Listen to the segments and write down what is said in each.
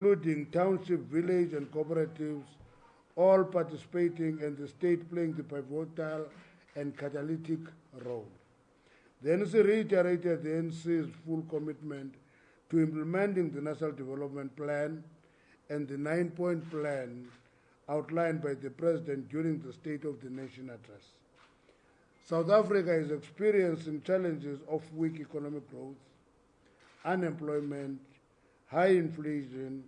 including township, village, and cooperatives, all participating and the state playing the pivotal and catalytic role. The NEC reiterated the NEC's full commitment to implementing the National Development Plan and the 9-point plan outlined by the President during the State of the Nation address. South Africa is experiencing challenges of weak economic growth, unemployment, high inflation,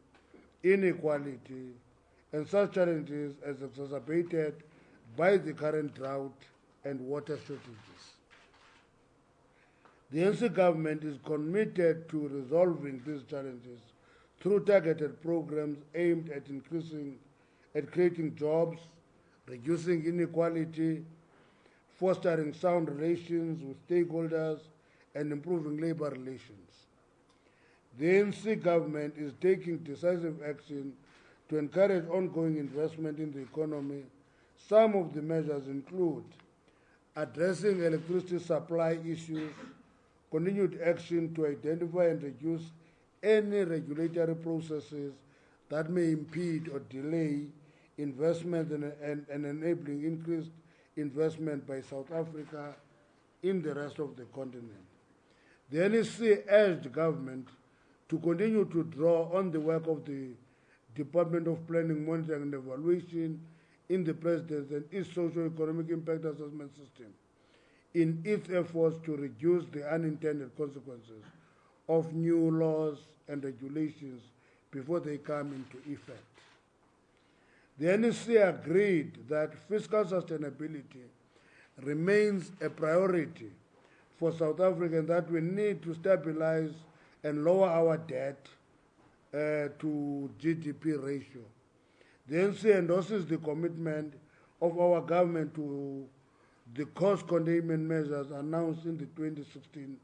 inequality, and such challenges as exacerbated by the current drought and water shortages. The ANC government is committed to resolving these challenges through targeted programs aimed at creating jobs, reducing inequality, fostering sound relations with stakeholders, and improving labor relations. The ANC government is taking decisive action to encourage ongoing investment in the economy. Some of the measures include addressing electricity supply issues, continued action to identify and reduce any regulatory processes that may impede or delay investment and enabling increased investment by South Africa in the rest of the continent. The NEC urged government to continue to draw on the work of the Department of Planning, Monitoring and Evaluation in the Presidency and its socio-economic impact assessment system in its efforts to reduce the unintended consequences of new laws and regulations before they come into effect. The NEC agreed that fiscal sustainability remains a priority for South Africa and that we need to stabilize and lower our debt to GDP ratio. The NEC endorses the commitment of our government to the cost containment measures announced in the 2016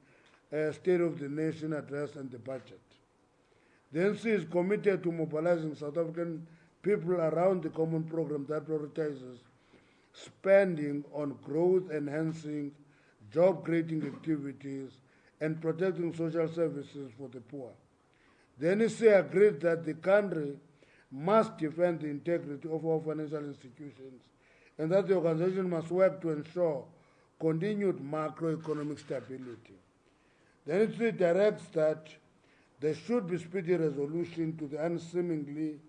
State of the Nation address and the budget. The NEC is committed to mobilizing South African people around the common program that prioritizes spending on growth-enhancing, job-creating activities and protecting social services for the poor. The NEC agreed that the country must defend the integrity of our financial institutions and that the organization must work to ensure continued macroeconomic stability. The NEC directs that there should be speedy resolution to the unseemingly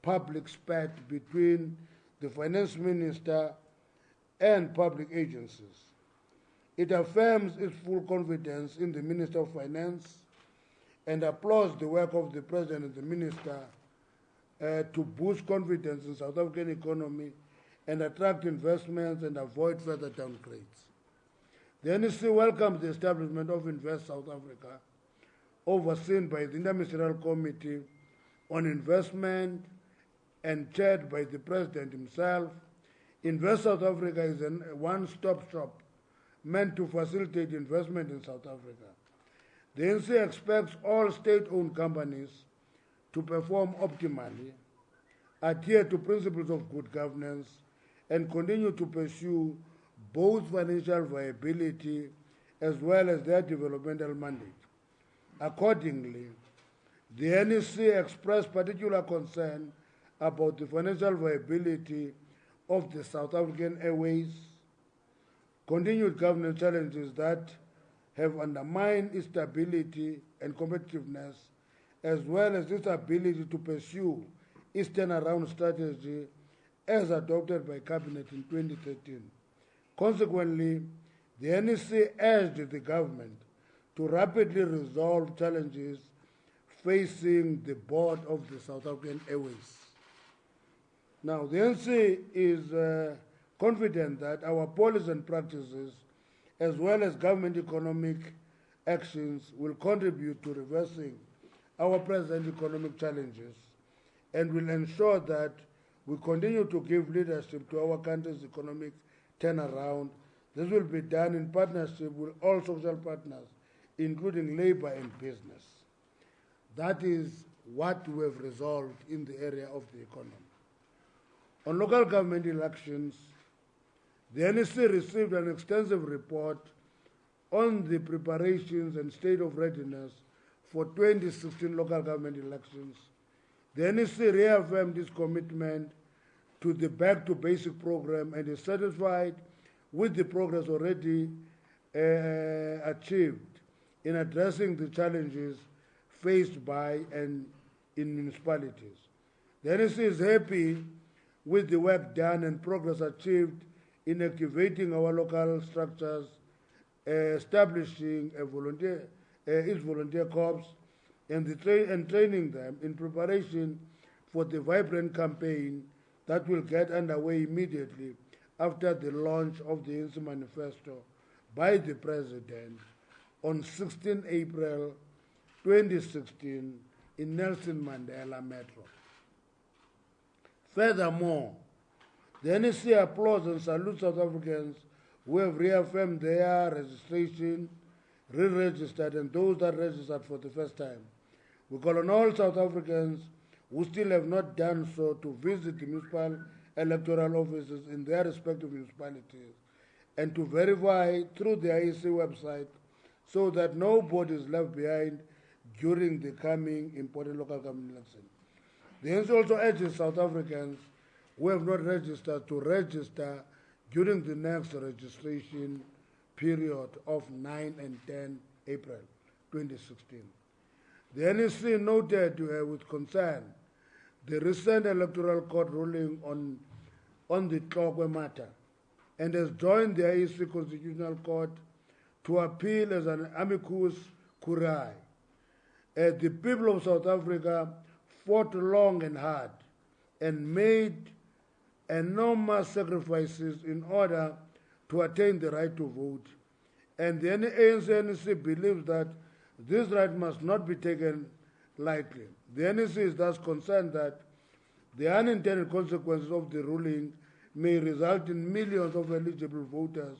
public spat between the finance minister and public agencies. It affirms its full confidence in the Minister of Finance and applauds the work of the President and the Minister to boost confidence in South African economy and attract investments and avoid further downgrades. The NEC welcomes the establishment of Invest South Africa, overseen by the Interministerial Committee on Investment and chaired by the President himself. Invest South Africa is a one-stop shop meant to facilitate investment in South Africa. The NEC expects all state-owned companies to perform optimally, adhere to principles of good governance, and continue to pursue both financial viability as well as their developmental mandate. Accordingly, the NEC expressed particular concern about the financial viability of the South African Airways, continued governance challenges that have undermined its stability and competitiveness, as well as its ability to pursue its turnaround strategy as adopted by Cabinet in 2013. Consequently, the NEC urged the government to rapidly resolve challenges facing the board of the South African Airways. Now, the NEC is confident that our policies and practices, as well as government economic actions, will contribute to reversing our present economic challenges and will ensure that we continue to give leadership to our country's economic turnaround. This will be done in partnership with all social partners, including labor and business. That is what we have resolved in the area of the economy. On local government elections, the NEC received an extensive report on the preparations and state of readiness for 2016 local government elections The NEC reaffirmed its commitment to the Back to Basic program and is satisfied with the progress already achieved in addressing the challenges faced by and in municipalities. The NEC is happy with the work done and progress achieved in activating our local structures, establishing its volunteer corps, and training them in preparation for the vibrant campaign that will get underway immediately after the launch of the ANC manifesto by the President on 16 April 2016 in Nelson Mandela Metro. Furthermore, the NEC applauds and salutes South Africans who have reaffirmed their registration, re-registered, and those that registered for the first time. We call on all South Africans who still have not done so to visit the municipal electoral offices in their respective municipalities and to verify through the IEC website so that nobody is left behind during the coming important local government election. The ANC also urges South Africans who have not registered to register during the next registration period of 9 and 10 April 2016. The NEC noted with concern the recent electoral court ruling on the Tlokwe matter and has joined the IEC Constitutional Court to appeal as an amicus curiae. The people of South Africa fought long and hard and made enormous sacrifices in order to attain the right to vote. And the ANC NEC believes that this right must not be taken lightly. The NEC is thus concerned that the unintended consequences of the ruling may result in millions of eligible voters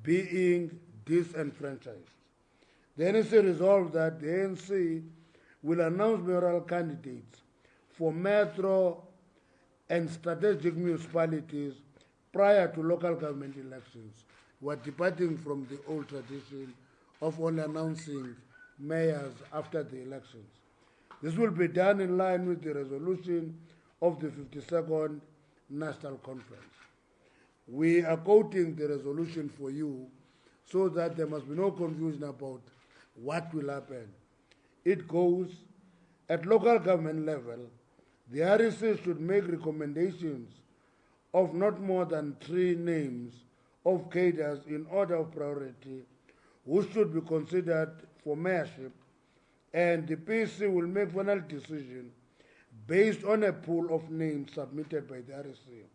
being disenfranchised. The NEC resolved that the ANC will announce mayoral candidates for metro and strategic municipalities prior to local government elections. We are departing from the old tradition of only announcing mayors after the elections. This will be done in line with the resolution of the 52nd National Conference. We are quoting the resolution for you so that there must be no confusion about what will happen. It goes, at local government level, the REC should make recommendations of not more than 3 names of cadres in order of priority who should be considered for mayorship, and the PC will make final decision based on a pool of names submitted by the REC.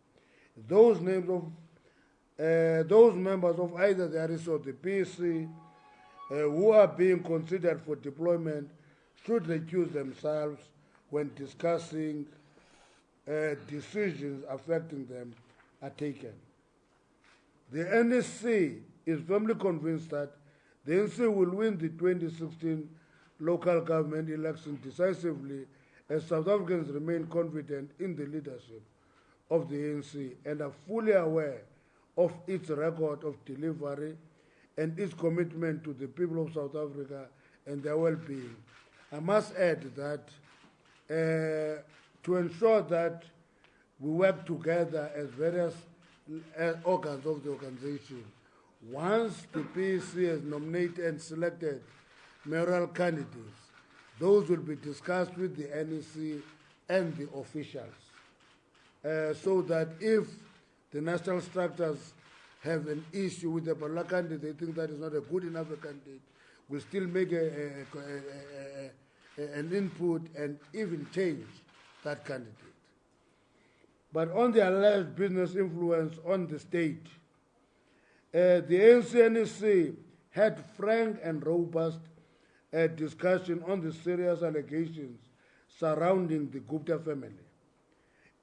Those names of those members of either the REC or the PC who are being considered for deployment should recuse themselves when discussing decisions affecting them are taken. The NEC is firmly convinced that the ANC will win the 2016 local government election decisively, as South Africans remain confident in the leadership of the ANC and are fully aware of its record of delivery and its commitment to the people of South Africa and their well-being. I must add that to ensure that we work together as various organs of the organization, once the PEC has nominated and selected mayoral candidates, those will be discussed with the NEC and the officials, so that if the national structures have an issue with a particular candidate, they think that is not a good enough candidate, we'll still make an input and even change that candidate. But on the alleged business influence on the state, the ANC NEC had frank and robust discussion on the serious allegations surrounding the Gupta family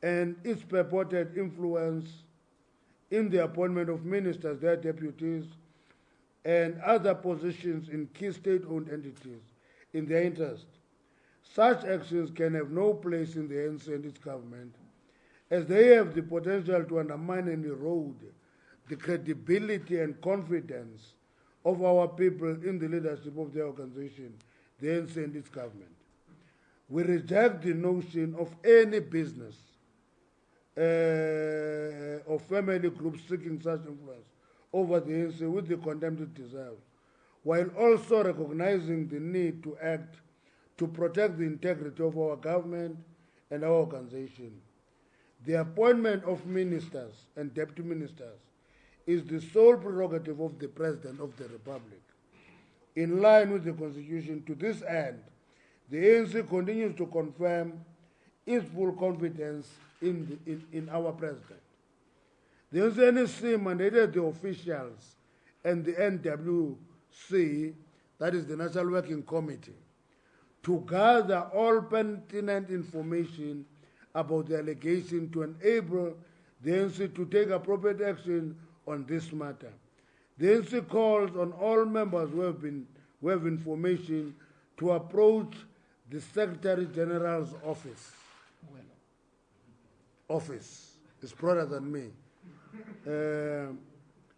and its purported influence in the appointment of ministers, their deputies, and other positions in key state-owned entities in their interest. Such actions can have no place in the ANC and its government, as they have the potential to undermine and erode the credibility and confidence of our people in the leadership of their organization, the ANC and its government. We reject the notion of any business or family groups seeking such influence over the ANC with the contempt it deserves, while also recognizing the need to act to protect the integrity of our government and our organization. The appointment of ministers and deputy ministers is the sole prerogative of the President of the Republic. In line with the Constitution, to this end, the ANC continues to confirm its full confidence in our President. The NEC mandated the officials and the NWC, that is the National Working Committee, to gather all pertinent information about the allegation to enable the ANC to take appropriate action on this matter. The ANC calls on all members who have information to approach the Secretary General's office. Office is broader than me.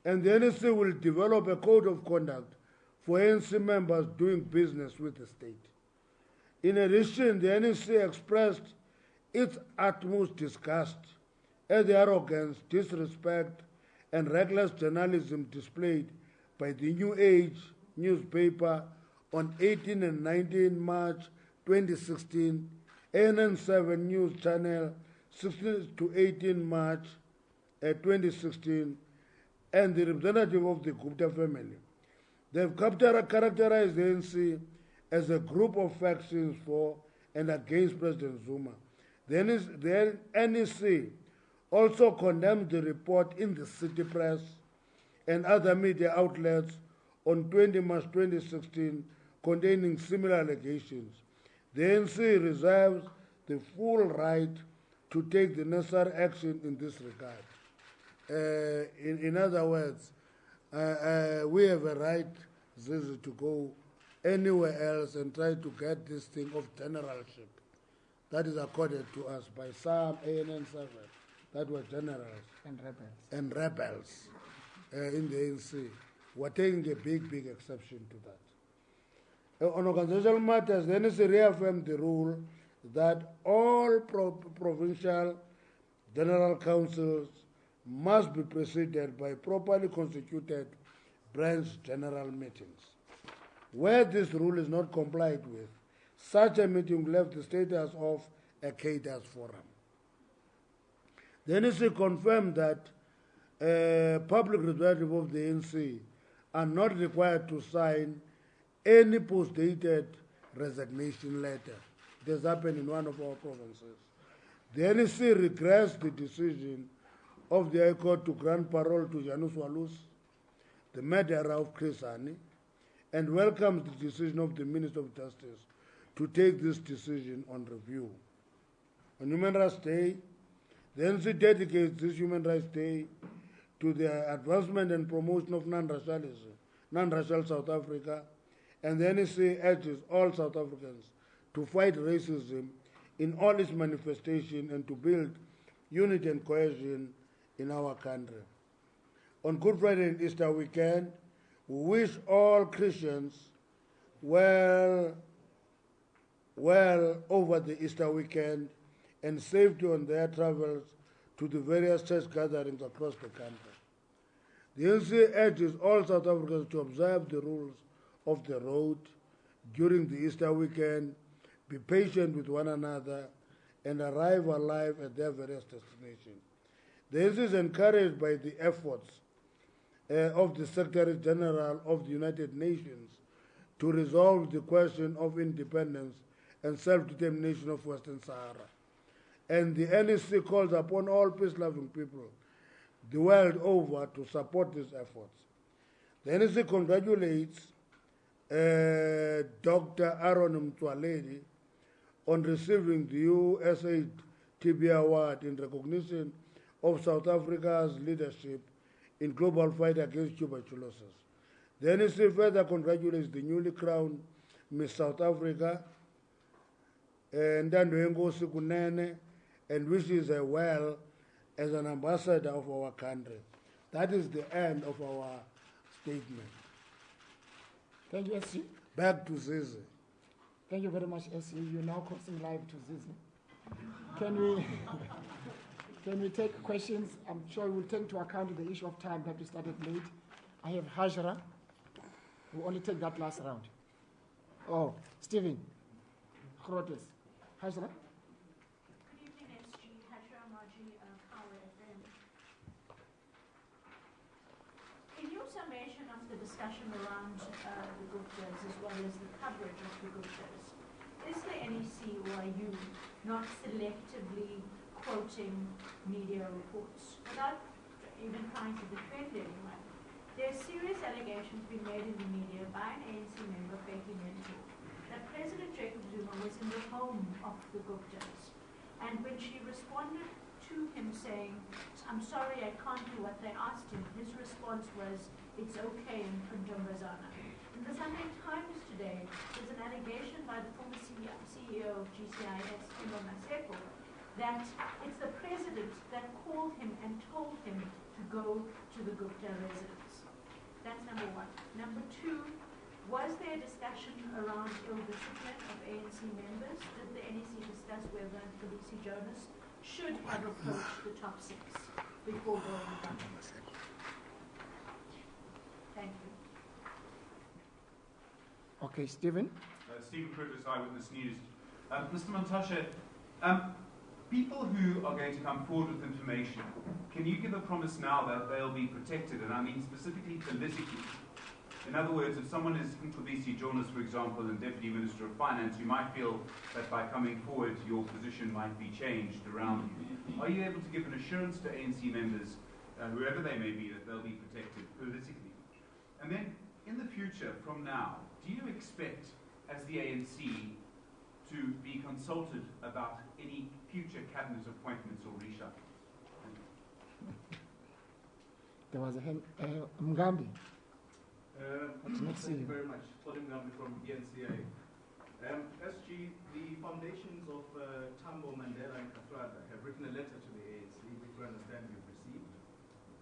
And the NEC will develop a code of conduct for ANC members doing business with the state. In addition, the NEC expressed its utmost disgust at the arrogance, disrespect, and reckless journalism displayed by the New Age newspaper on 18 and 19 March 2016, ANN7 News Channel 16 to 18 March 2016, and the representative of the Gupta family. They have characterized the ANC as a group of factions for and against President Zuma. The NEC also condemned the report in the city press and other media outlets on 20 March 2016 containing similar allegations. The ANC reserves the full right to take the necessary action in this regard. In other words, we have a right, Zizi, to go anywhere else and try to get this thing of generalship. That is accorded to us by some ANN7 that were generals and rebels in the ANC. We're taking a big exception to that. On organizational matters, the NEC reaffirmed the rule that all provincial general councils must be preceded by properly constituted branch general meetings. Where this rule is not complied with, such a meeting left the status of a cadres forum. The NEC confirmed that public representatives of the ANC are not required to sign any post-dated resignation letter. It has happened in one of our provinces. The NEC regrets the decision of the High Court to grant parole to Janus Walus, the murderer of Chris Hani, and welcomes the decision of the Minister of Justice to take this decision on review. On Human Rights Day, the NEC dedicates this Human Rights Day to the advancement and promotion of non-racial South Africa, and the NEC urges all South Africans to fight racism in all its manifestations and to build unity and cohesion in our country. On Good Friday and Easter weekend, we wish all Christians well over the Easter weekend and safety on their travels to the various church gatherings across the country. The ANC urges all South Africans to observe the rules of the road during the Easter weekend, be patient with one another, and arrive alive at their various destinations. The ANC is encouraged by the efforts of the Secretary General of the United Nations to resolve the question of independence and self-determination of Western Sahara. And the NEC calls upon all peace-loving people the world over to support these efforts. The NEC congratulates Dr. Aaron Mtwaledi on receiving the USA TB Award in recognition of South Africa's leadership in global fight against tuberculosis. The NEC further congratulates the newly crowned Miss South Africa, Ndando Engosi Kunene, and wishes her well as an ambassador of our country. That is the end of our statement. Thank you, SG. Back to Zizi. Thank you very much, SE. You're now crossing live to Zizi. Can we take questions? I'm sure we'll take into account the issue of time that we started late. I have Hajra. We'll only take that last round. Oh, Stephen. Grotes. Hajra. Good evening, SG. Hajra Maji, Kawa FM. In your summation of the discussion around the Guptas as well as the coverage of the Guptas, is the NEC or are you not selectively quoting media reports without even trying to defend anyone? There's serious allegations being made in the media by an ANC member, Becky Mentor, that President Jacob Zuma was in the home of the Guptas. And when she responded to him saying, I'm sorry, I can't do what they asked him, his response was, it's okay in Ntombazana. In the Sunday Times today, there's an allegation by the former CEO of GCIS, Themba Maseko, that it's the president that called him and told him to go to the Gupta residence. That's number one. Number two, was there a discussion around ill discipline of ANC members? Did the NEC discuss whether Felice Jonas should have approached the top six before going down? Thank you. Okay, Stephen. Stephen Curtis, Eyewitness News. Mr. Mantashe, people who are going to come forward with information, can you give a promise now that they'll be protected? And I mean specifically politically. In other words, if someone is Felice Jonas, for example, and Deputy Minister of Finance, you might feel that by coming forward, your position might be changed around you. Are you able to give an assurance to ANC members, whoever they may be, that they'll be protected politically? And then, in the future, from now, do you expect, as the ANC, to be consulted about any future cabinet appointments or reshuffles? There was a Mgambi. Thank you very much. Colin Mgambi from ENCA. SG, the foundations of Tambo, Mandela and Kafrada have written a letter to the ANC, which we understand you've received,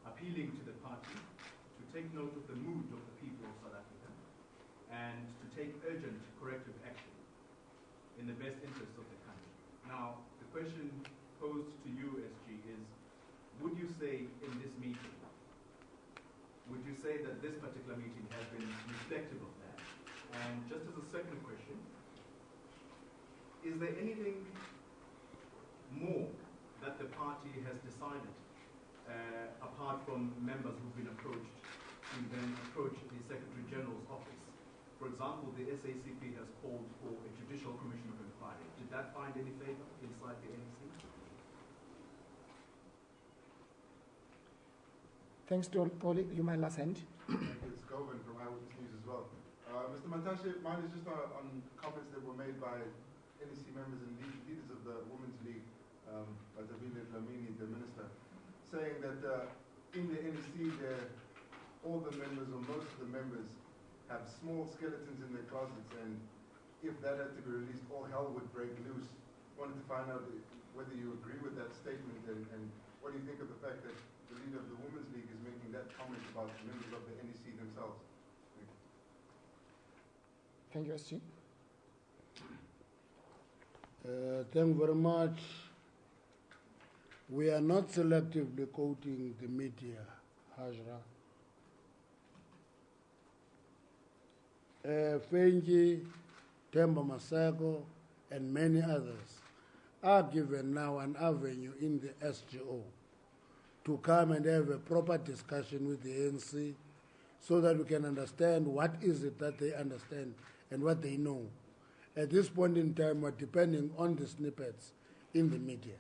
appealing to the party to take note of the mood of the people of South Africa and to take urgent corrective action in the best interest of the country. Now, the question posed to you, SG, is, would you say in this meeting, would you say that this particular meeting has been reflective of that? And just as a second question, is there anything more that the party has decided, apart from members who've been approached, to then approach the Secretary General's office? For example, the SACP has called for a judicial commission of inquiry. Did that find any favor inside the NEC? Thanks to Oli. You might last hand. Thank you. It's Govan from Eyewitness News as well. Mr. Mantashe, mine is just on comments that were made by NEC members and leaders of the Women's League, Batavile Lamini, the minister, saying that in the NEC, all the members or most of the members have small skeletons in their closets, and if that had to be released, all hell would break loose. Wanted to find out whether you agree with that statement, and what do you think of the fact that the leader of the Women's League is making that comment about the members of the NEC themselves? Thank you, SG. Thank you very much. We are not selectively quoting the media, Hajra. Fenji, Themba Maseko, and many others are given now an avenue in the SGO to come and have a proper discussion with the ANC so that we can understand what is it that they understand and what they know. At this point in time, we're depending on the snippets in the media.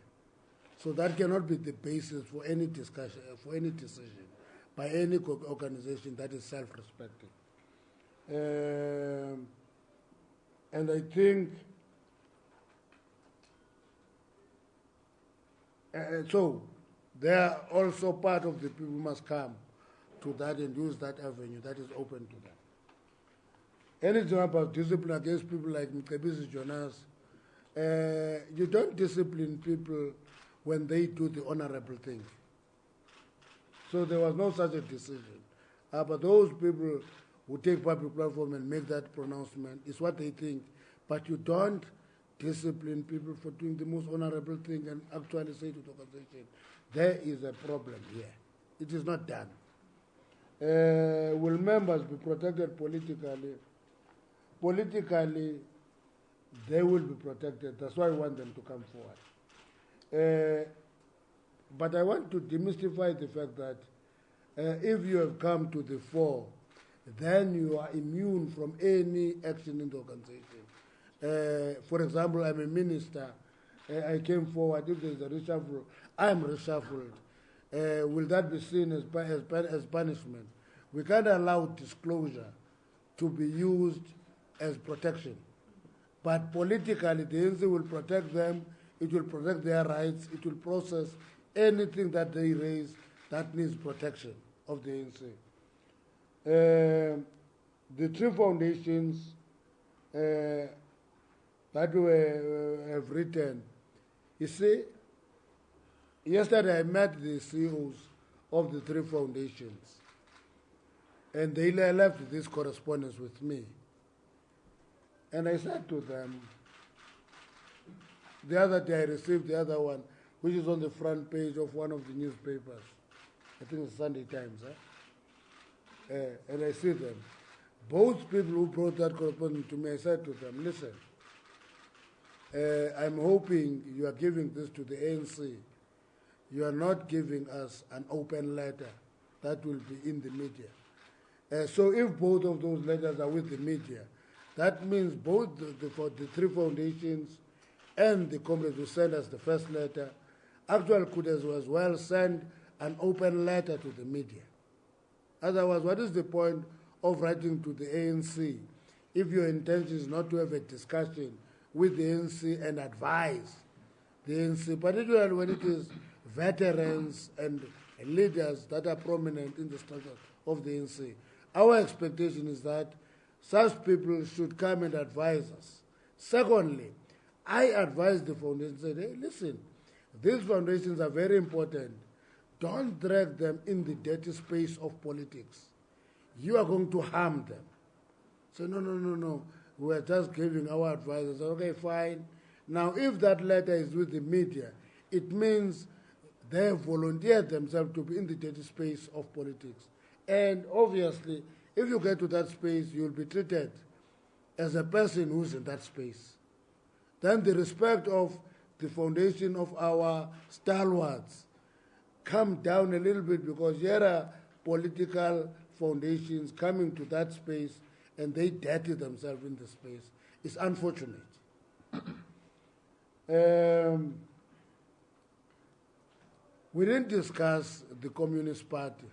So that cannot be the basis for any discussion, for any decision by any organization that is self-respecting. And I think, so they are also part of the people who must come to that and use that avenue that is open to them. Anything about discipline against people like Mcebisi Jonas, you don't discipline people when they do the honorable thing. So there was no such a decision. But those people who take public platform and make that pronouncement is what they think but you don't discipline people for doing the most honorable thing and actually say to the organization, there is a problem here. It is not done. Will members be protected politically? Politically, they will be protected. That's why I want them to come forward. But I want to demystify the fact that if you have come to the fore, then you are immune from any action in the organization. For example, I'm a minister. I came forward. If there is a reshuffle, I am reshuffled. Will that be seen as punishment? We can't allow disclosure to be used as protection. But politically, the ANC will protect them. It will protect their rights. It will process anything that they raise that needs protection of the ANC. The three foundations that we have written, you see, yesterday I met the CEOs of the three foundations, and they left this correspondence with me. And I said to them, the other day I received the other one, which is on the front page of one of the newspapers. I think it's Sunday Times. And I see them. Both people who brought that correspondence to me, I said to them, listen, I'm hoping you are giving this to the ANC. You are not giving us an open letter that will be in the media. So if both of those letters are with the media, that means both the three foundations and the comrades who sent us the first letter actually could as well send an open letter to the media. Otherwise, what is the point of writing to the ANC if your intention is not to have a discussion with the ANC and advise the ANC, particularly when it is veterans and leaders that are prominent in the structure of the ANC? Our expectation is that such people should come and advise us. Secondly, I advise the foundation, say, hey, listen, these foundations are very important. Don't drag them in the dirty space of politics. You are going to harm them. So no. We are just giving our advice. Okay, fine. Now, if that letter is with the media, it means they have volunteered themselves to be in the dirty space of politics. And obviously, if you get to that space, you'll be treated as a person who's in that space. Then the respect of the foundation of our stalwarts come down a little bit, because here are political foundations coming to that space and they dirty themselves in the space. It's unfortunate. We didn't discuss the Communist Party.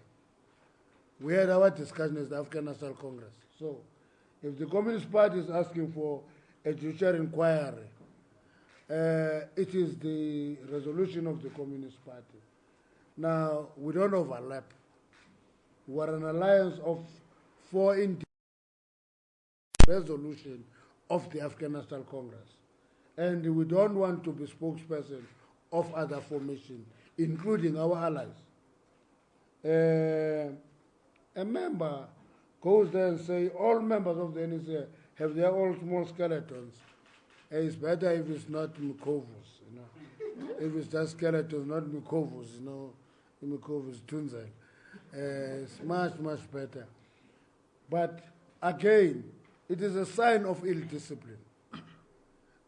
We had our discussion as the African National Congress. So if the Communist Party is asking for a judicial inquiry, it is the resolution of the Communist Party. Now, we don't overlap. We're an alliance of 4 individual resolution of the African National Congress. And we don't want to be spokesperson of other formations, including our allies. A member goes there and says, all members of the NEC have their own small skeletons. It's better if it's not Mukovus, you know. If it's just skeletons, not Mukovus, you know. Mukovus, Tunzel. It's much, much better. But again, it is a sign of ill discipline.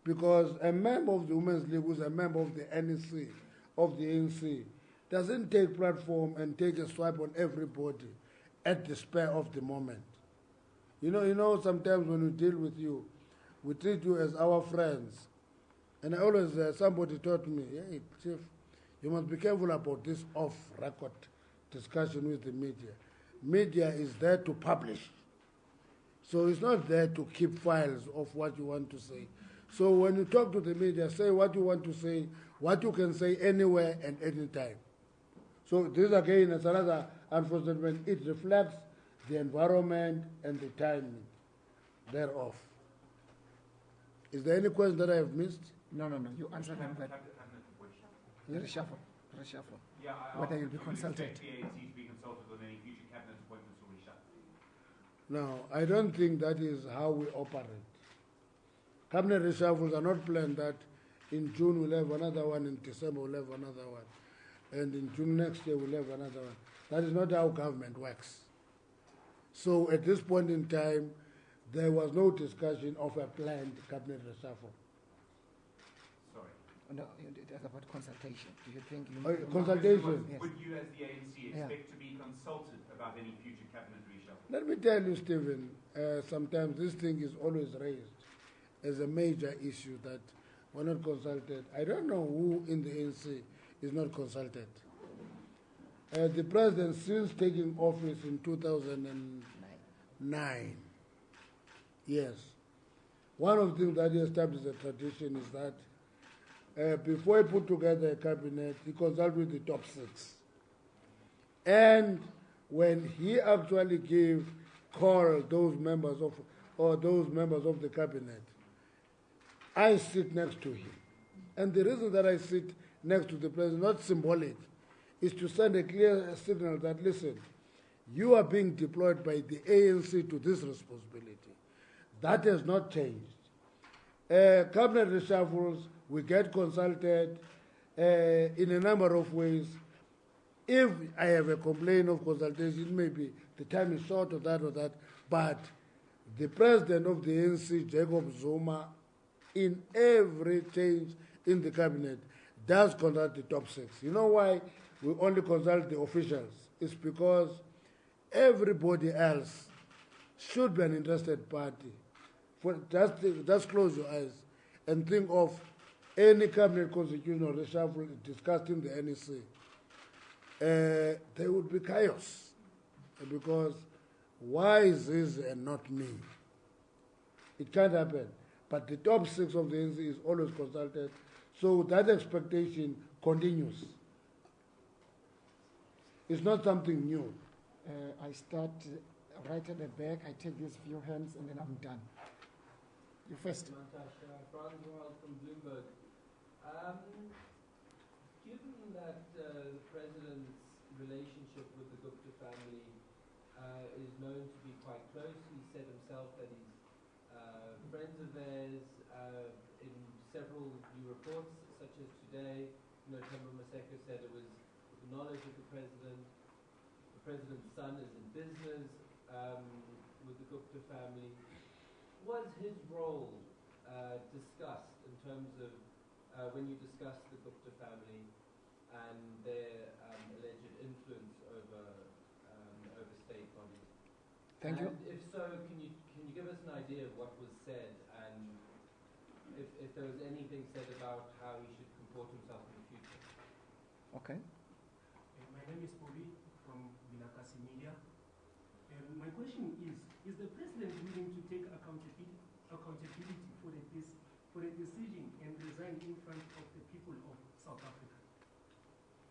Because a member of the Women's League who's a member of the NEC, of the ANC, doesn't take platform and take a swipe on everybody at the spur of the moment. You know, sometimes when we deal with you, we treat you as our friends. And I always, somebody taught me, hey, Chief, you must be careful about this off-record discussion with the media. Media is there to publish. So it's not there to keep files of what you want to say. So when you talk to the media, say what you want to say, what you can say anywhere and anytime. So this again is another unfortunate. It reflects the environment and the timing thereof. Is there any question that I have missed? No. You answered them. Reshuffle. Yeah, Whether you'll be consulted. The ANC to be consulted on any future cabinet appointments or reshuffle. No, I don't think that is how we operate. cabinet reshuffles are not planned that in June we'll have another one, in December we'll have another one, and in June next year we'll have another one. That is not how government works. So at this point in time, there was no discussion of a planned cabinet reshuffle. Sorry. No, it's about consultation. Do you think you... Consultation. Yes. Would you as the ANC expect Yeah. to be consulted about any future cabinet reshuffle? Let me tell you, Stephen, sometimes this thing is always raised as a major issue that we're not consulted. I don't know who in the ANC is not consulted. The president, since taking office in 2009, yes, one of the things that he established a tradition is that before he put together a cabinet, he consulted with the top 6. And when he actually gave call those members of the cabinet, I sit next to him. And the reason that I sit next to the president, not symbolic, is to send a clear signal that, listen, you are being deployed by the ANC to this responsibility. That has not changed. Cabinet reshuffles, we get consulted in a number of ways. If I have a complaint of consultation, maybe the time is short or that, but the president of the ANC, Jacob Zuma, in every change in the cabinet, does consult the top 6. You know why we only consult the officials? It's because everybody else should be an interested party. Just close your eyes and think of any cabinet constitutional reshuffle discussed in the NEC. There would be chaos, because why is this and not me? It can't happen. But the top 6 of the ANC is always consulted, so that expectation continues. It's not something new. I start right at the back, I take these few hands, and then I'm done. You first. Franz from Bloomberg. Given that the president's relationship with the Gupta family is known to be quite close, he said himself that he's friends of theirs in several new reports, such as today. Themba Maseko said it was with the knowledge of the president. The president's son is in business with the Gupta family. Was his role discussed in terms of when you discussed the Gupta family and their alleged influence over state bodies? Thank you. If so, can you give us an idea of what was said, and if there was anything said about how he should comport himself in the future? Okay. My name is Bobby from Vinakasi Media. My question is the president willing to take accountability for the decision and resign in front of the people of South Africa?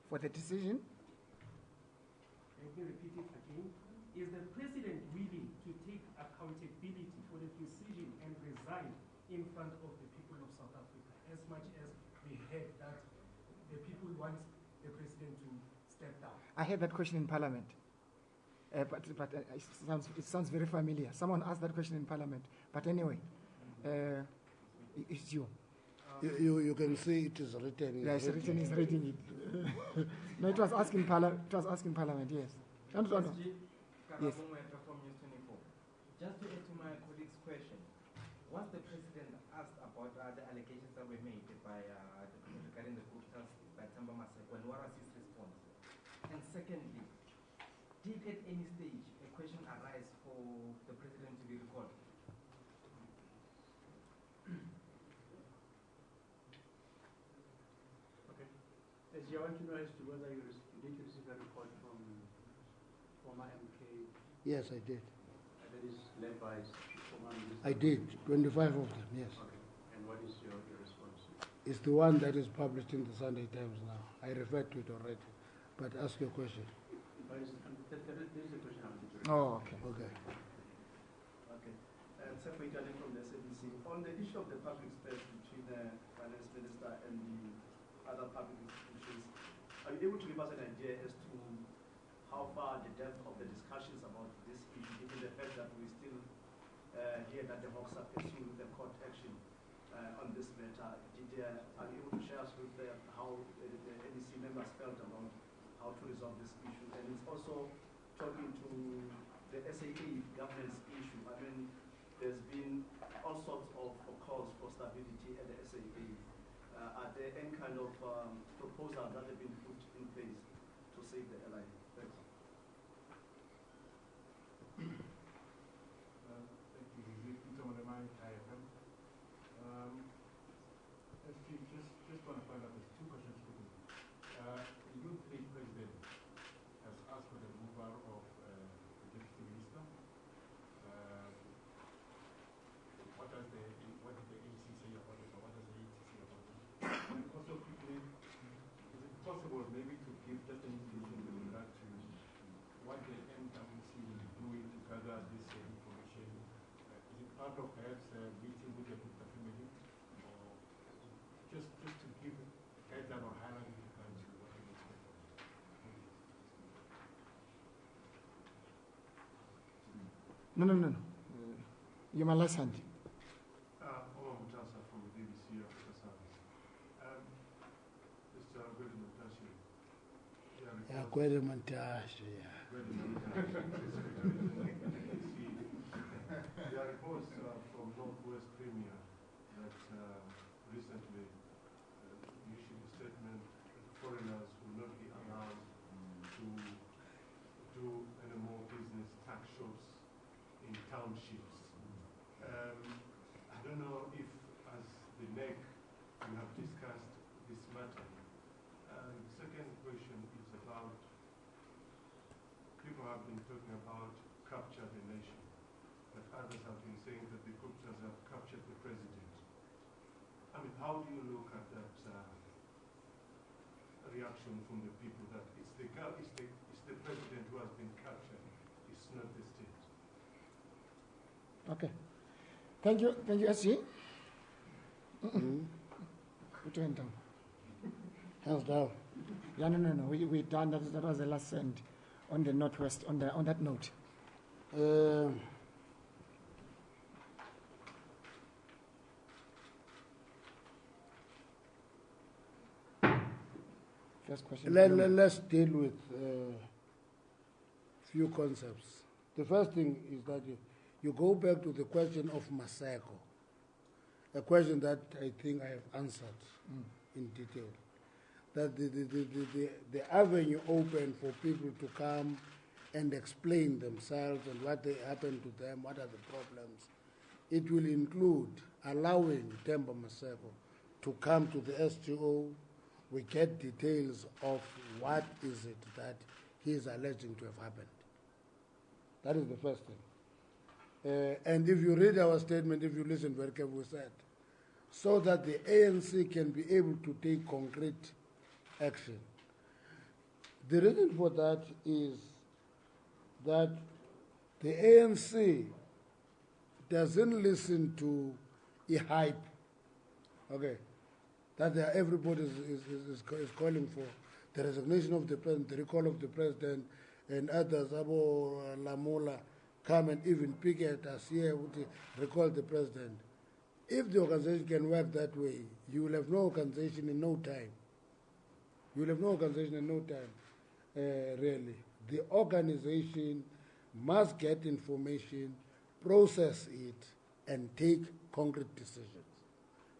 For the decision? Let me repeat it again. Is the president willing to take accountability for the decision and resign in front of the people of South Africa, as much as we heard that the people want the president to step down? I had that question in Parliament. But it sounds very familiar. Someone asked that question in Parliament. But anyway, it's you. You can see it is written. Yeah, it's written. He's reading it. No, it was asking Parliament. Yes. Yes. Just to add to my colleague's question, once the president asked about the allegations that were made by regarding the Guptas by Themba Maseko, and what was his response? And secondly, did at any stage a question arise for the president to be recalled? Okay. As you want to know as to whether you did receive a report from former MK. Yes, I did. That is led by former minister. I did, 25 of them, yes. Okay. And what is your response? It's the one that is published in the Sunday Times now. I referred to it already, but ask your question. This is a question I wanted to raise. Oh, okay. Okay. Okay. Separately from the SABC, on the issue of the public space between the finance minister and the other public institutions, are you able to give us an idea as to how far the depth of the discussions about this issue, given the fact that we still hear that the Hawks are pursuing the court action on this matter. Are you able to share us with how the NEC members felt about how to resolve this issue? And it's also talking to the SAA governance issue. I mean, there's been all sorts of calls for stability at the SAA. Are there any kind of proposals that have been put in place to save the airline? Thanks. Thank you. Peter Monemai, IFM. Just want to find out, there's two questions for me. The youth league president has asked for the removal of the deputy minister. What did the ANC say about it, or what does the ANC say about it? And also quickly, is it possible maybe to give just an indication with regard to what the NWC will be doing to gather this information? Is it part of perhaps a meeting with the Gupta family? Or just to give headline or highlight with regard to what we expect from it? No. You're my last hand. Omar Mutasa from the BBC Africa Service. Mr. Gwede Mantashe. Yeah, Gwede Mantashe, yeah. There are reports from Northwest Premier that recently issued a statement that foreigners will not be allowed to do any more business tax shops in townships. I don't know if, as the NEC, you have discussed this matter. The second question is about, people have been talking about capture the nation, but others have been saying that the Guptas have captured the president. I mean, how do you look at that reaction from the people that it's the president who has been captured, it's not the state? Okay. Thank you, SG. Put your hand down. Hands down. Yeah, no. We done that. That was the last send on the Northwest. On that note. First question. Let's deal with few concepts. The first thing is that you go back to the question of Maseko, a question that I think I have answered in detail. That the avenue open for people to come and explain themselves and what happened to them, what are the problems. It will include allowing Temba Maseko to come to the SGO. We get details of what is it that he is alleging to have happened. That is the first thing. And if you read our statement, if you listen very carefully, we said, so that the ANC can be able to take concrete action. The reason for that is that the ANC doesn't listen to a hype, okay, that everybody is calling for the resignation of the president, the recall of the president, and others, Abo Lamola, come and even picket us here, would recall the president. If the organization can work that way, you will have no organization in no time. You will have no organization in no time, really. The organization must get information, process it, and take concrete decisions.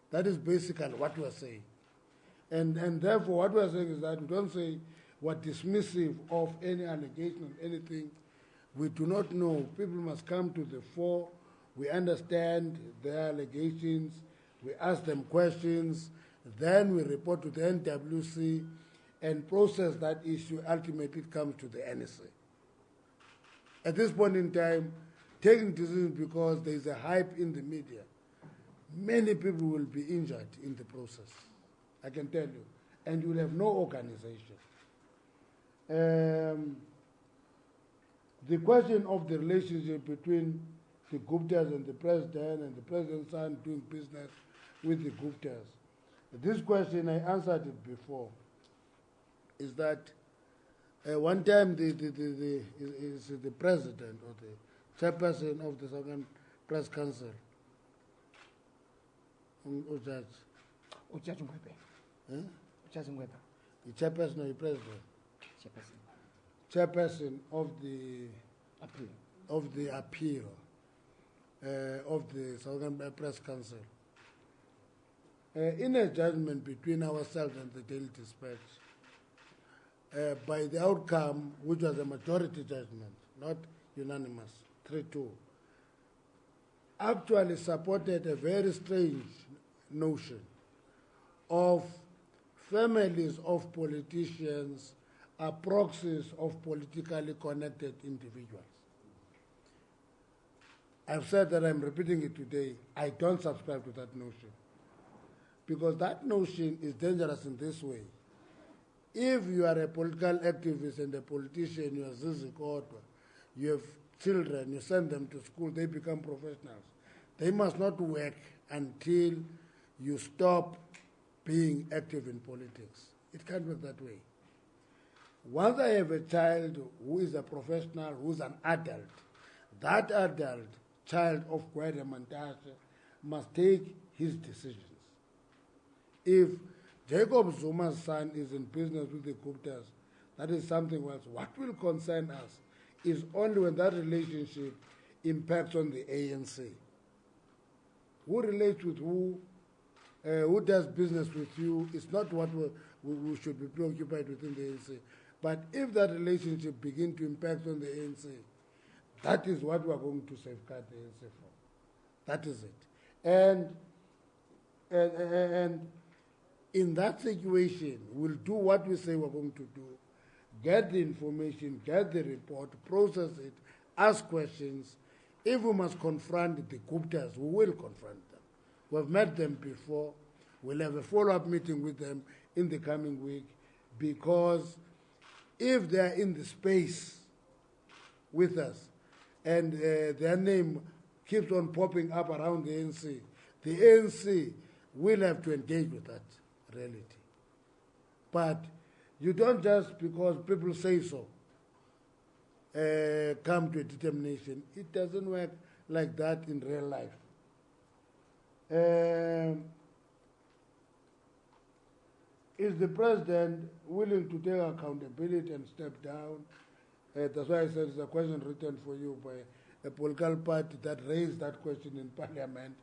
That is basically what we are saying. And therefore, what we are saying is that we don't say we're dismissive of any allegation of anything. We do not know. People must come to the fore. We understand their allegations. We ask them questions. Then we report to the NWC and process that issue. Ultimately, it comes to the NSA. At this point in time, taking decisions because there is a hype in the media, many people will be injured in the process, I can tell you, and you will have no organization. The question of the relationship between the Guptas and the president's son doing business with the Guptas. This question, I answered it before, is that one time the president or the chairperson of the Southern Press Council Ujudge. Ujudge Ngwebe. Huh? Ujudge Ngwebe. The chairperson or the president? Chairperson. Chairperson of the Appeal. of the appeal of the Southern Press Council. In a judgment between ourselves and the Daily Dispatch, by the outcome, which was a majority judgment, not unanimous, 3-2, actually supported a very strange notion of families of politicians are proxies of politically connected individuals. I've said that, I'm repeating it today, I don't subscribe to that notion. Because that notion is dangerous in this way. If you are a political activist and a politician, you are Zizi Kodwa, you have children, you send them to school, they become professionals. They must not work until you stop being active in politics. It can't work that way. Once I have a child who is a professional, who is an adult, that adult, child of Gwede Mantashe, must take his decisions. If Jacob Zuma's son is in business with the Guptas, that is something else. What will concern us is only when that relationship impacts on the ANC. Who relates with who does business with you, is not what we should be preoccupied with in the ANC. But if that relationship begins to impact on the ANC, that is what we are going to safeguard the ANC for. That is it. And in that situation, we'll do what we say we're going to do, get the information, get the report, process it, ask questions. If we must confront the Guptas, we will confront them. We've met them before. We'll have a follow-up meeting with them in the coming week, because if they're in the space with us and their name keeps on popping up around the ANC will have to engage with that reality. But you don't just because people say so come to a determination. It doesn't work like that in real life. Is the president willing to take accountability and step down? That's why I said it's a question written for you by a political party that raised that question in parliament.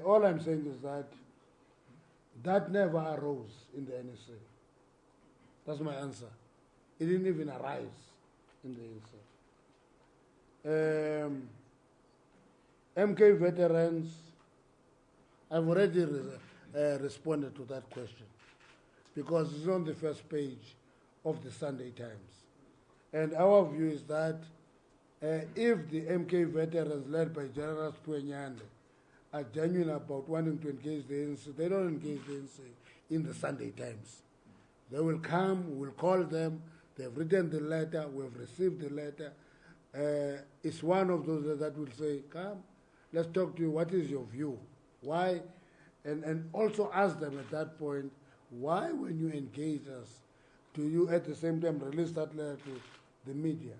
All I'm saying is that never arose in the NEC. That's my answer. It didn't even arise in the NEC. MK veterans, I've already responded to that question, because it's on the first page of the Sunday Times. And our view is that if the MK veterans led by General Stwenyande are genuine about wanting to engage the ANC, they don't engage the ANC in the Sunday Times. They will come, we'll call them, they've written the letter, we've received the letter. It's one of those that will say, come, let's talk to you, what is your view? Why? And also ask them at that point, why when you engage us, do you at the same time release that letter to the media?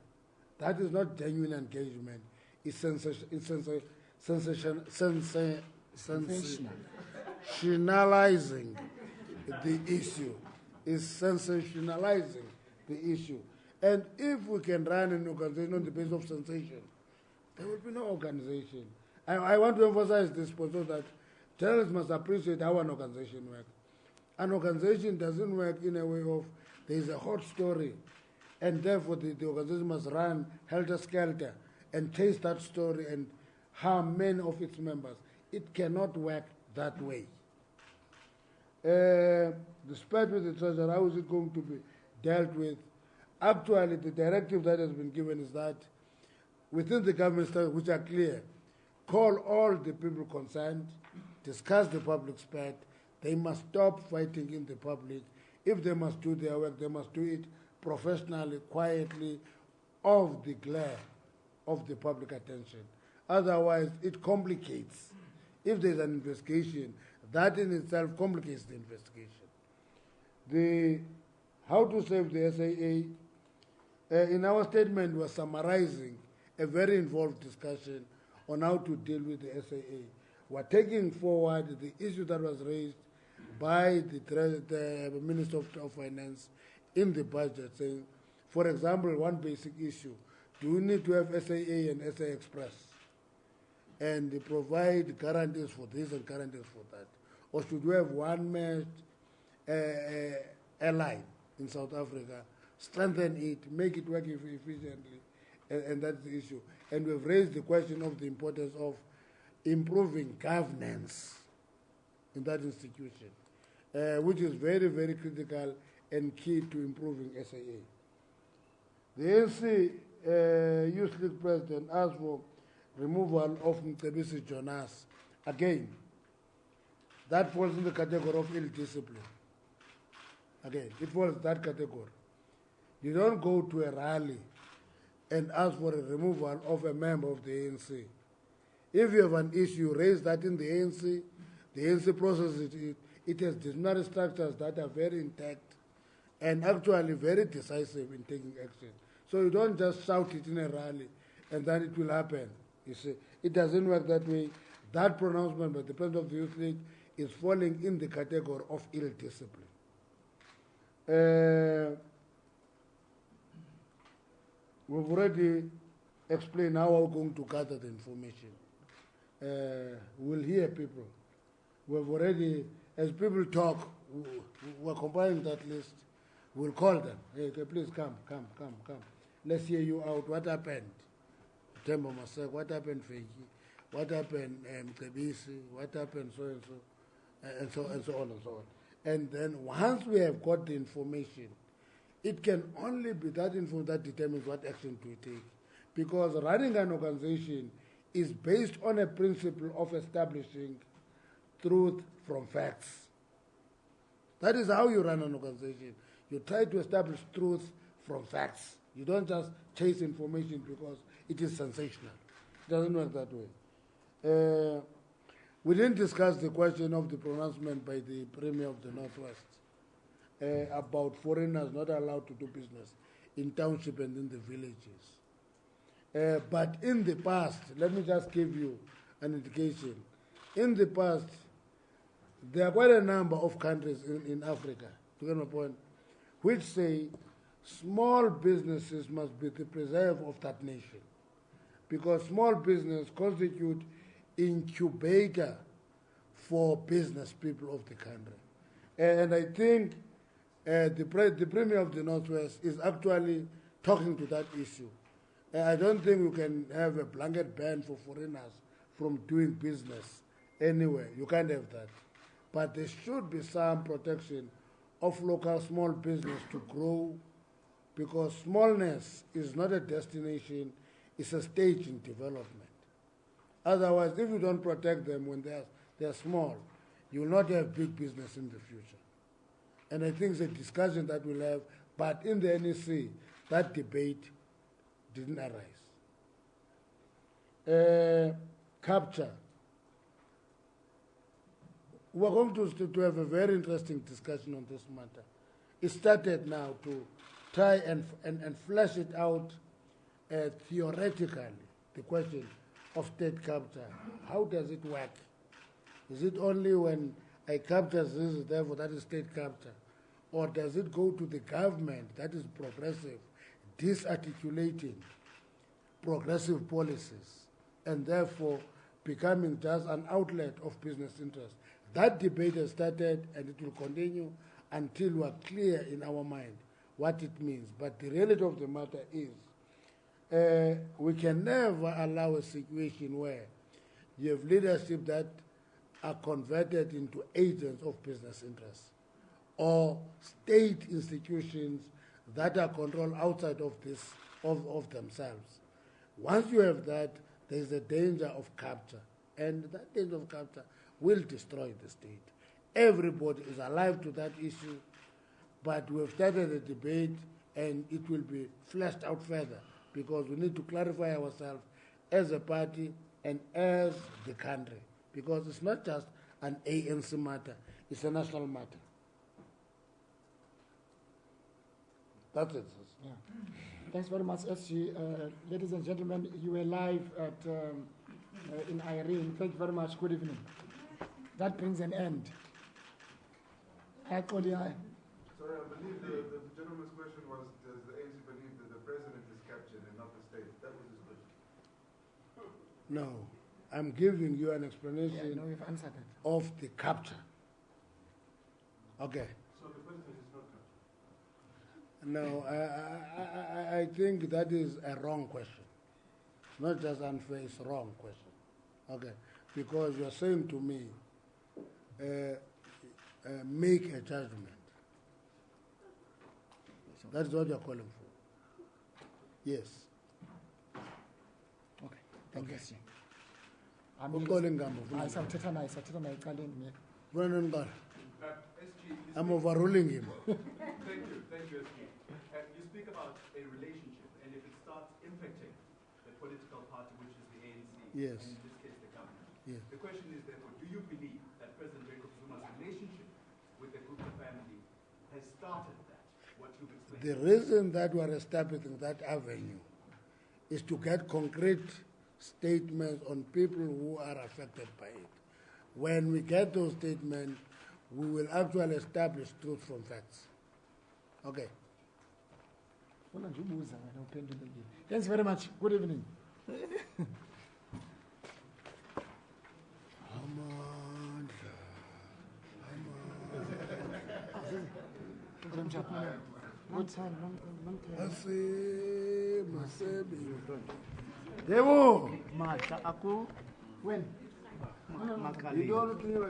That is not genuine engagement. It's sensationalizing the issue. It's sensationalizing the issue. And if we can run an organization on the basis of sensation, there will be no organization. I want to emphasize this so that journalists must appreciate how an organization works. An organization doesn't work in a way of there is a hot story, and therefore the organization must run helter-skelter and chase that story and harm many of its members. It cannot work that way. Despite with the treasurer, how is it going to be dealt with? Actually, the directive that has been given is that within the government structure, which are clear, call all the people concerned, discuss the public spec. They must stop fighting in the public. If they must do their work, they must do it professionally, quietly, off the glare of the public attention. Otherwise, it complicates. If there's an investigation, that in itself complicates the investigation. How to save the SAA, in our statement, we're summarizing a very involved discussion on how to deal with the SAA. We're taking forward the issue that was raised by the Minister of Finance in the budget, saying, for example, one basic issue, do we need to have SAA and SA Express and they provide guarantees for this and guarantees for that? Or should we have one meshed airline in South Africa, strengthen it, make it work efficiently, and that's the issue. And we've raised the question of the importance of improving governance in that institution, which is very, very critical and key to improving SAA. The ANC Youth League President asked for removal of SABC Jonas. Again, that falls in the category of ill-discipline. Again, it falls that category. You don't go to a rally and ask for a removal of a member of the ANC. If you have an issue, raise that in the ANC processes it. It has disciplinary structures that are very intact and actually very decisive in taking action. So you don't just shout it in a rally and then it will happen. You see, it doesn't work that way. That pronouncement by the President of the Youth League is falling in the category of ill-discipline. We've already explained how we're going to gather the information. We'll hear people. We've already, as people talk, we're compiling that list. We'll call them. Hey, please come. Let's hear you out. What happened? Tembo Masek, what happened, Feki? What happened, Mkebisi? What happened, so and so? And so on and so on. And then once we have got the information, it can only be that info that determines what action to take. Because running an organization is based on a principle of establishing truth from facts. That is how you run an organization. You try to establish truth from facts. You don't just chase information because it is sensational. It doesn't work that way. We didn't discuss the question of the pronouncement by the Premier of the Northwest about foreigners not allowed to do business in township and in the villages. But in the past, let me just give you an indication. In the past, there are quite a number of countries in Africa, to get my point, which say small businesses must be the preserve of that nation. Because small business constitute incubator for business people of the country. And I think the Premier of the Northwest is actually talking to that issue. I don't think we can have a blanket ban for foreigners from doing business anywhere. You can't have that. But there should be some protection of local small business to grow, because smallness is not a destination, it's a stage in development. Otherwise, if you don't protect them when they're small, you will not have big business in the future. And I think it's a discussion that we'll have, but in the NEC, that debate didn't arise. Capture. We're going to have a very interesting discussion on this matter. It started now to try and flesh it out theoretically, the question of state capture. How does it work? Is it only when I capture this, therefore that is state capture? Or does it go to the government that is progressive, disarticulating progressive policies, and therefore becoming just an outlet of business interest? That debate has started and it will continue until we are clear in our mind what it means. But the reality of the matter is we can never allow a situation where you have leadership that are converted into agents of business interests or state institutions that are controlled outside of this of themselves. Once you have that, there is a danger of capture, and that danger of capture will destroy the state. Everybody is alive to that issue, but we have started a debate and it will be fleshed out further, because we need to clarify ourselves as a party and as the country, because it's not just an ANC matter, it's a national matter. That's it. Yeah. Thanks very much, SG. Ladies and gentlemen, you were live at in Irene. Thank you very much. Good evening. That brings an end. Sorry, I believe the gentleman's question was, does the ANC believe that the president is captured and not the state? That was his question. No, I'm giving you an explanation No, we've answered it. of the capture. Okay. So the president is not captured? No, I think that is a wrong question. Not just unfair, it's a wrong question. Okay, because you're saying to me, make a judgment. That's what you're calling for. Yes. Okay, thank you. I'm overruling him. Thank you, SG. You speak about a relationship, and if it starts infecting the political party, which is the ANC, Yes. and in this case the government. Yes. The question is therefore, do you believe that President Jacob Zuma's relationship with the Gupta family has started that, what you've explained? The reason that we're establishing that avenue is to get concrete statements on people who are affected by it. When we get those statements, we will actually establish truth from facts. Okay. Thanks very much. Good evening. Long time. Devo. When? You don't know.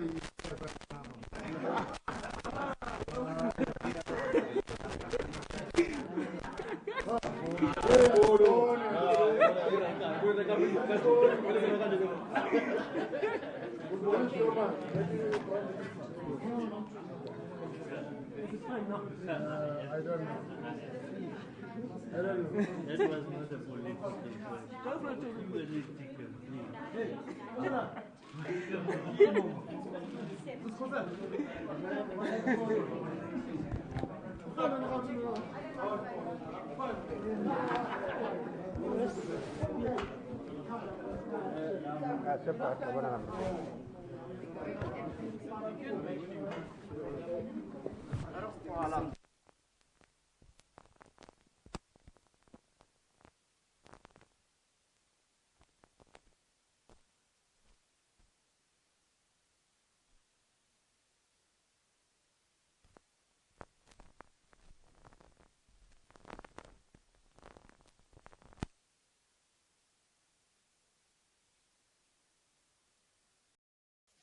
I don't know. That was not a political question.